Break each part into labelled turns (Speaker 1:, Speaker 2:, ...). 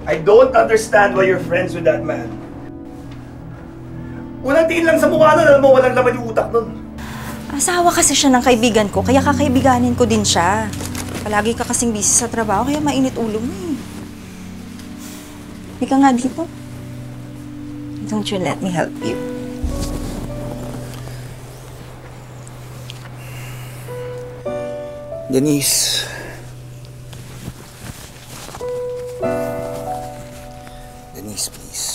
Speaker 1: I don't understand why you're friends with that man. Walang tiin lang sa mukha nun, alam mo, walang laman yung utak nun.
Speaker 2: Asawa kasi siya ng kaibigan ko, kaya kakaibiganin ko din siya. Palagi ka kasing busy sa trabaho, kaya mainit ulo mo eh. Hindi ka nga dito. Don't you let me help you.
Speaker 1: Denise. Denise, please.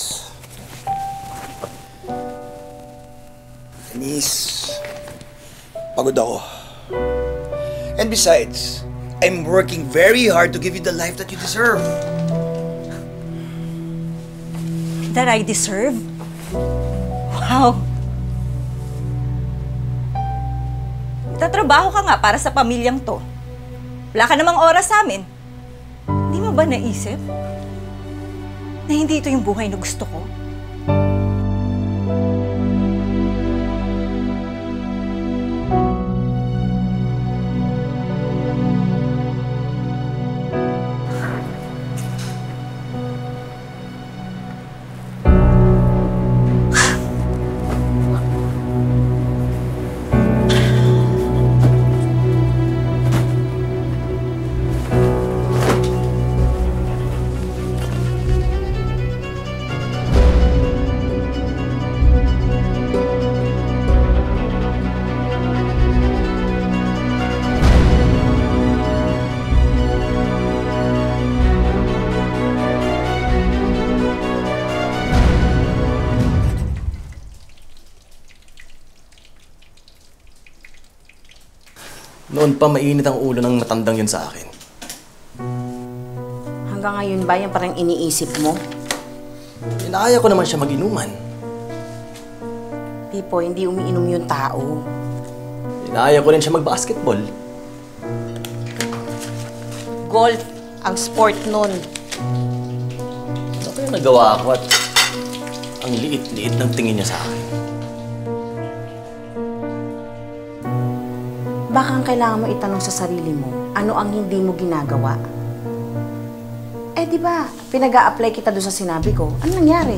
Speaker 1: Denise. Pagod ako. And besides, I'm working very hard to give you the life that you deserve.
Speaker 2: That I deserve? Wow! Tatrabaho ka nga para sa pamilyang to. Wala ka namang oras sa amin. Hindi mo ba naisip na hindi ito yung buhay na gusto ko?
Speaker 3: Noon pa mainit ang ulo ng matandang yun sa akin.
Speaker 4: Hanggang ngayon ba yan parang iniisip mo?
Speaker 3: Inaaya ko naman siya mag-inuman.
Speaker 4: Pipo, hindi umiinom yung tao.
Speaker 3: Inaaya ko rin siya mag-basketball.
Speaker 4: Golf ang sport nun.
Speaker 3: Ano kaya nagawa ko at ang liit-liit ng tingin niya sa akin?
Speaker 4: Baka ang kailangan mo itanong sa sarili mo, ano ang hindi mo ginagawa? Eh, di ba, pinag-a-apply kita doon sa sinabi ko. Ano nangyari?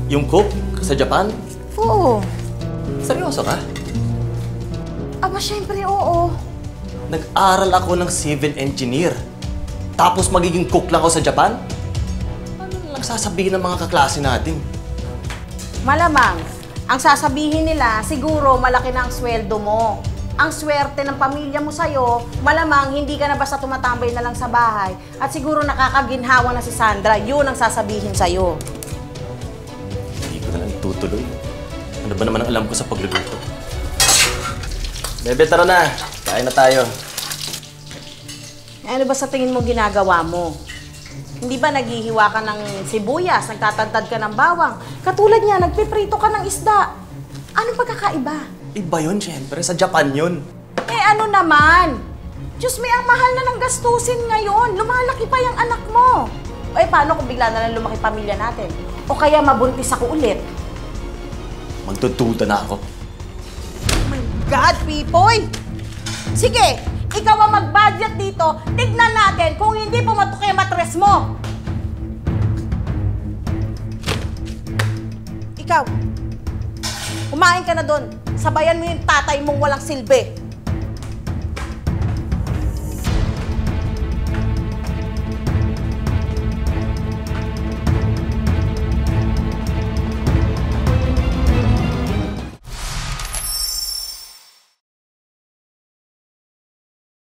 Speaker 3: Yung cook sa Japan?
Speaker 4: Oo.
Speaker 3: Seryoso ka?
Speaker 4: Aba, syempre, oo.
Speaker 3: Nag-aral ako ng civil engineer. Tapos magiging cook lang ako sa Japan? Ano lang sasabihin ng mga kaklase natin?
Speaker 4: Malamang, ang sasabihin nila, siguro malaki na ang sweldo mo. Ang swerte ng pamilya mo sa'yo, malamang hindi ka na basta tumatambay na lang sa bahay. At siguro nakakaginhawa na si Sandra, yun ang sasabihin sa'yo.
Speaker 3: Hindi ko na lang itutuloy. Ano ba naman ang alam ko sa pagluluto? Bebe, tara na. Kain na tayo.
Speaker 4: Ano ba sa tingin mo ginagawa mo? Hindi ba naghihiwa ka ng sibuyas, nagtatantad ka ng bawang? Katulad niya, nagpiprito ka ng isda. Anong pagkakaiba?
Speaker 3: Iba yun, syempre. Sa Japan yun.
Speaker 4: Eh ano naman? Diyos, may ang mahal na ng gastusin ngayon. Lumalaki pa yung anak mo. Eh paano kung bigla na lang lumaki pamilya natin? O kaya mabuntis ako ulit?
Speaker 3: Magtututa na ako.
Speaker 4: Oh my God, Pipoy! Sige, ikaw ang mag-budget dito. Tignan natin kung hindi pumatok yung matres mo. Ikaw, kumain ka na doon. Sabayan mo yung tatay mong walang silbi.